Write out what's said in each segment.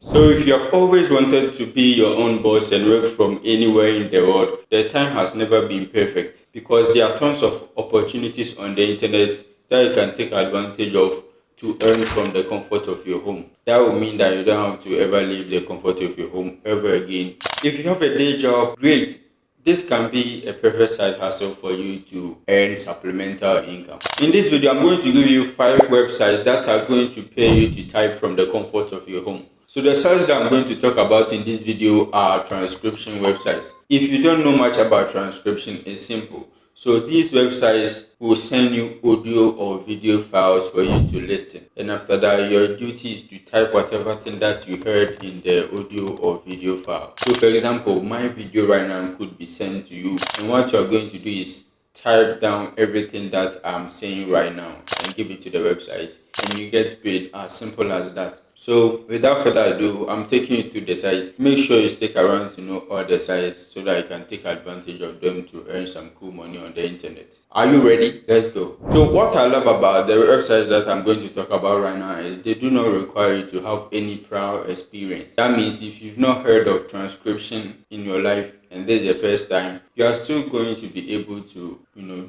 So if you have always wanted to be your own boss and work from anywhere in the world, the time has never been perfect because there are tons of opportunities on the internet that you can take advantage of to earn from the comfort of your home. That will mean that you don't have to ever leave the comfort of your home ever again. If you have a day job, great. This can be a perfect side hustle for you to earn supplemental income. In this video, I'm going to give you 5 websites that are going to pay you to type from the comfort of your home. So the sites that I'm going to talk about in this video are transcription websites. If you don't know much about transcription, it's simple. So these websites will send you audio or video files for you to listen. And after that, your duty is to type whatever thing that you heard in the audio or video file. So for example, my video right now could be sent to you. And what you're going to do is type down everything that I'm saying right now and give it to the website, and you get paid. As simple as that. So without further ado, I'm taking you through the sites. Make sure you stick around to know all the sites so that you can take advantage of them to earn some cool money on the internet. Are you ready? Let's go. So what I love about the websites that I'm going to talk about right now is they do not require you to have any prior experience. That means if you've not heard of transcription in your life and this is the first time, you are still going to be able to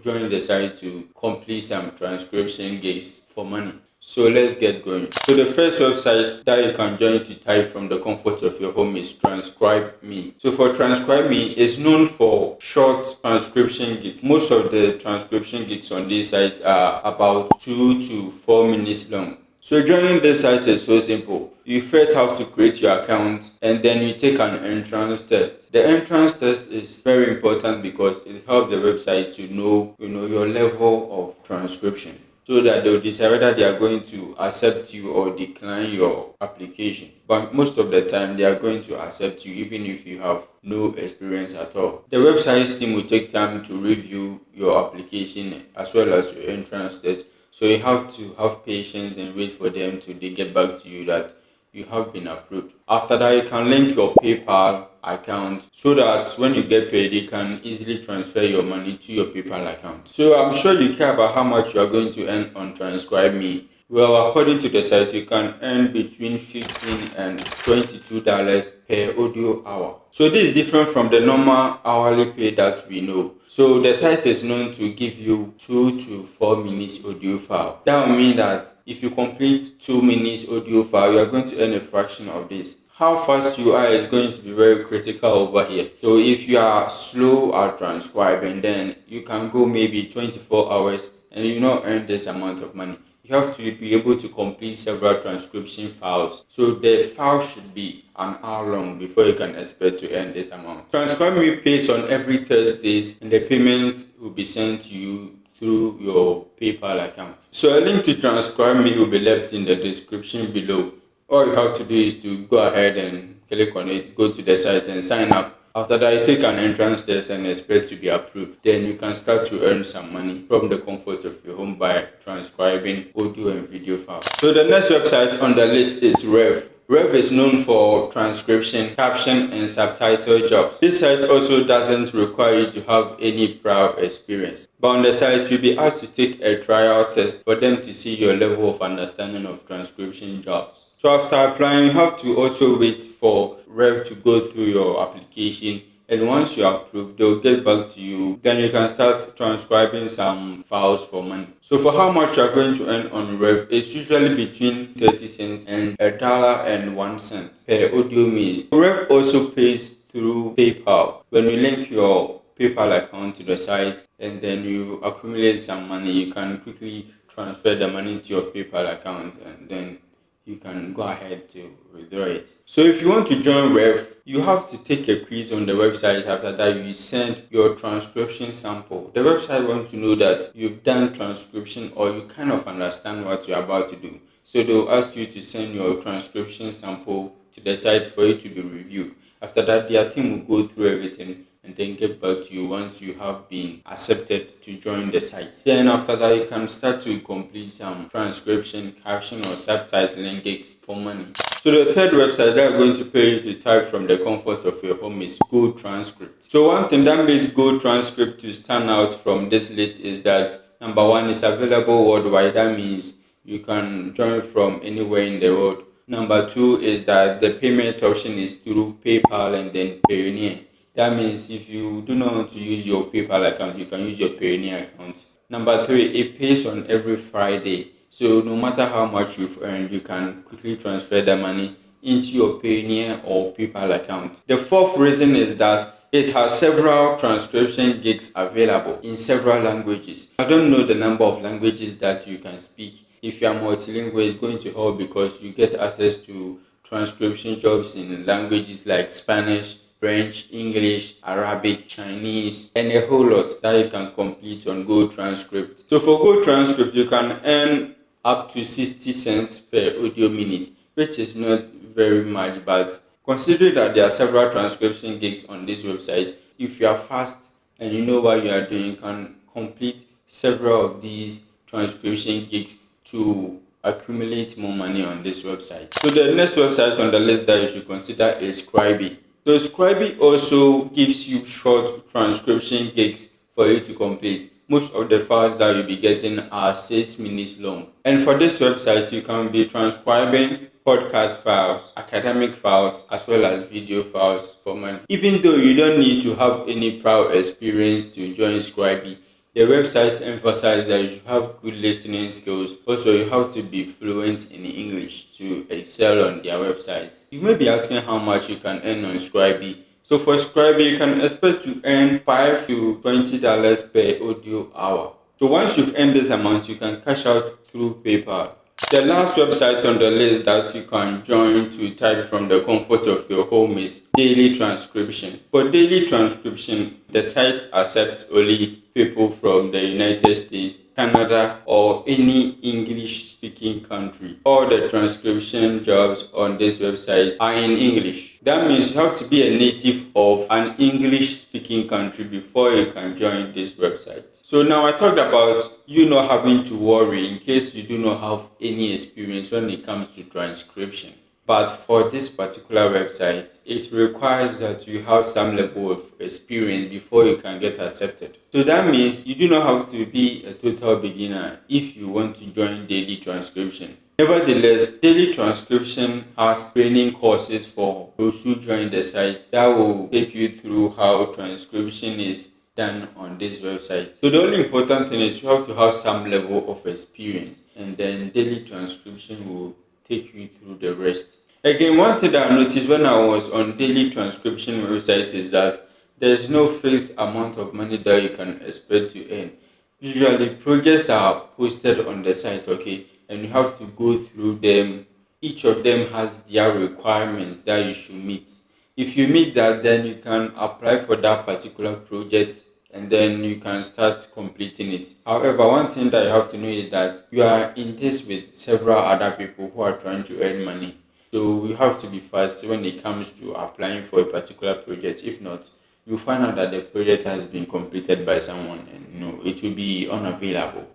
join the site to complete some transcription gigs for money. So let's get going. So the first website that you can join to type from the comfort of your home is Transcribe Me. So for Transcribe Me, it's known for short transcription gigs. Most of the transcription gigs on these sites are about 2 to 4 minutes long. So joining this site is so simple. You first have to create your account and then you take an entrance test. The entrance test is very important because it helps the website to know your level of transcription, so that they'll decide whether they are going to accept you or decline your application. But most of the time, they are going to accept you even if you have no experience at all. The website's team will take time to review your application as well as your entrance test. So you have to have patience and wait for them to get back to you that you have been approved. After that, you can link your PayPal account so that when you get paid, you can easily transfer your money to your PayPal account. So I'm sure you care about how much you are going to earn on Transcribe Me. Well, according to the site, you can earn between $15 and $22 per audio hour. So this is different from the normal hourly pay that we know. So the site is known to give you 2 to 4 minutes audio file. That will mean that if you complete 2 minutes audio file, you are going to earn a fraction of this. How fast you are is going to be very critical over here. So if you are slow at transcribing, then you can go maybe 24 hours and you not earn this amount of money. You have to be able to complete several transcription files. So the file should be an hour long before you can expect to earn this amount. Transcribe Me pays on every Thursdays and the payment will be sent to you through your PayPal account. So a link to Transcribe Me will be left in the description below. All you have to do is to go ahead and click on it, go to the site and sign up. After that, you take an entrance test and expect to be approved. Then you can start to earn some money from the comfort of your home by transcribing audio and video files. So the next website on the list is Rev. Rev is known for transcription, caption, and subtitle jobs. This site also doesn't require you to have any prior experience. But on the site, you'll be asked to take a trial test for them to see your level of understanding of transcription jobs. So after applying, you have to also wait for Rev to go through your application, and once you are approved, they'll get back to you. Then you can start transcribing some files for money. So for how much you are going to earn on Rev, it's usually between 30 cents and $1.01 per audio minute. Rev also pays through PayPal. When you link your PayPal account to the site and then you accumulate some money, you can quickly transfer the money to your PayPal account and then you can go ahead to withdraw it. So if you want to join Rev, you have to take a quiz on the website. After that, you send your transcription sample. The website wants to know that you've done transcription or you kind of understand what you're about to do. So they'll ask you to send your transcription sample to the site for it to be reviewed. After that, their team will go through everything and then get back to you once you have been accepted to join the site. Then after that, you can start to complete some transcription, caption, or subtitling gigs for money. So the third website that are going to pay you to type from the comfort of your home is Go Transcript. So one thing that makes Go Transcript to stand out from this list is that number one, it's available worldwide. That means you can join from anywhere in the world. Number 2 is that the payment option is through PayPal and then Payoneer. That means if you do not want to use your PayPal account, you can use your Payoneer account. Number 3, it pays on every Friday. So no matter how much you've earned, you can quickly transfer the money into your Payoneer or PayPal account. The fourth reason is that it has several transcription gigs available in several languages. I don't know the number of languages that you can speak. If you are multilingual, it's going to help because you get access to transcription jobs in languages like Spanish, French, English, Arabic, Chinese, and a whole lot that you can complete on Go Transcript. So for Go Transcript, you can earn up to 60 cents per audio minute, which is not very much, but considering that there are several transcription gigs on this website, if you are fast and you know what you are doing, you can complete several of these transcription gigs to accumulate more money on this website. So the next website on the list that you should consider is Scribey. So Scribey also gives you short transcription gigs for you to complete. Most of the files that you'll be getting are 6 minutes long. And for this website, you can be transcribing podcast files, academic files, as well as video files for money. Even though you don't need to have any prior experience to join Scribey, the website emphasizes that you should have good listening skills. Also, you have to be fluent in English to excel on their website. You may be asking how much you can earn on Scribey. So for Scribey, you can expect to earn $5 to $20 per audio hour. So once you've earned this amount, you can cash out through PayPal. The last website on the list that you can join to type from the comfort of your home is Daily Transcription. For Daily Transcription, the site accepts only people from the United States, Canada, or any English-speaking country. All the transcription jobs on this website are in English. That means you have to be a native of an English-speaking country before you can join this website. So now I talked about you not having to worry in case you do not have any experience when it comes to transcription. But for this particular website, it requires that you have some level of experience before you can get accepted. So that means you do not have to be a total beginner if you want to join Daily Transcription. Nevertheless, Daily Transcription has training courses for those who join the site that will take you through how transcription is done on this website. So the only important thing is you have to have some level of experience, and then Daily Transcription will take you through the rest. Again, one thing that I noticed when I was on Daily Transcription website is that there's no fixed amount of money that you can expect to earn. Usually projects are posted on the site, okay, and you have to go through them. Each of them has their requirements that you should meet. If you meet that, then you can apply for that particular project and then you can start completing it. However, one thing that you have to know is that you are in this with several other people who are trying to earn money. So you have to be fast when it comes to applying for a particular project. If not, you find out that the project has been completed by someone and it will be unavailable.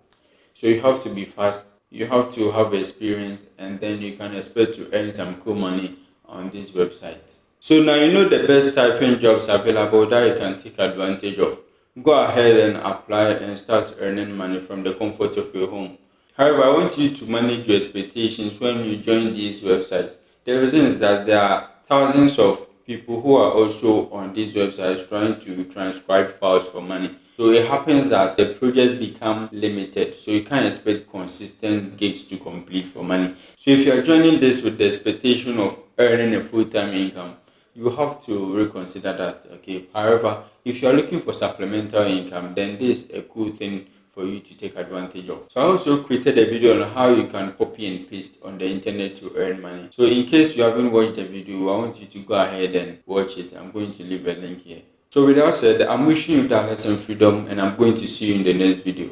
So you have to be fast, you have to have experience, and then you can expect to earn some cool money on this website. So now you know the best typing jobs available that you can take advantage of. Go ahead and apply and start earning money from the comfort of your home. However, I want you to manage your expectations when you join these websites. The reason is that there are thousands of people who are also on these websites trying to transcribe files for money. So it happens that the projects become limited. So you can't expect consistent gigs to complete for money. So if you are joining this with the expectation of earning a full-time income, you have to reconsider that, okay? However, if you are looking for supplemental income, then this is a cool thing for you to take advantage of. So I also created a video on how you can copy and paste on the internet to earn money. So in case you haven't watched the video, I want you to go ahead and watch it. I'm going to leave a link here. So with that said, I'm wishing you that lesson freedom, and I'm going to see you in the next video.